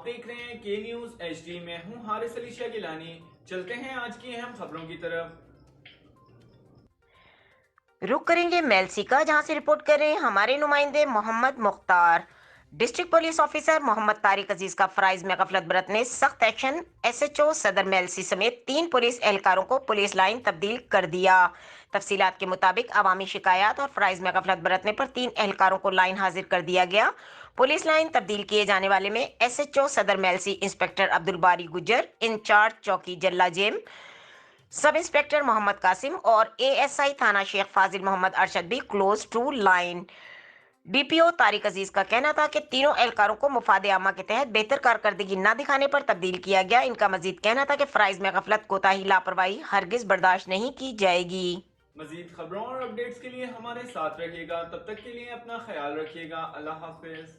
آپ دیکھ رہے ہیں کے نیوز ایچ ڈی میں ہوں حارث علی شاہ گیلانی۔ چلتے ہیں آج کی اہم خبروں کی طرف۔ رخ کریں گے میلسی کا، جہاں سے رپورٹ کر رہے ہیں ہمارے نمائندے محمد مختار۔ ڈسٹرکٹ پولیس آفیسر محمد طارق عزیز کا فرائض میں غفلت برتنے سخت ایکشن، ایس ایچ او صدر میلسی سمیت 3 پولیس اہلکاروں کو پولیس لائن تبدیل کر دیا۔ تفصیلات کے مطابق عوامی شکایات اور فرائض میں غفلت برتنے پر 3 اہلکاروں کو لائن حاضر کر دیا گیا۔ پولیس لائن تبدیل کیے جانے والے میں ایس ایچ او صدر میلسی انسپکٹر عبدالباری گجر، انچارج چوکی جلا جیم سب انسپکٹر محمد قاسم اور اے ایس آئی تھانہ شیخ فاضل محمد ارشد بھی close to line. D P O Tariq Aziz کا کہنا تھا کہ تینوں اہلکاروں کو مفاد عامہ کے تحت بہتر کارکردگی نہ دکھانے پر تبدیل کیا گیا۔ ان کا مزید کہنا تھا کہ فرائض میں غفلت، کوتاہی، لاپرواہی ہرگز برداشت نہیں کی جائے گی۔ مزید خبروں اور اپڈیٹس کے لیے ہمارے ساتھ رہیے گا، تب تک کے لیے اپنا خیال رکھیے گا۔ اللہ حافظ۔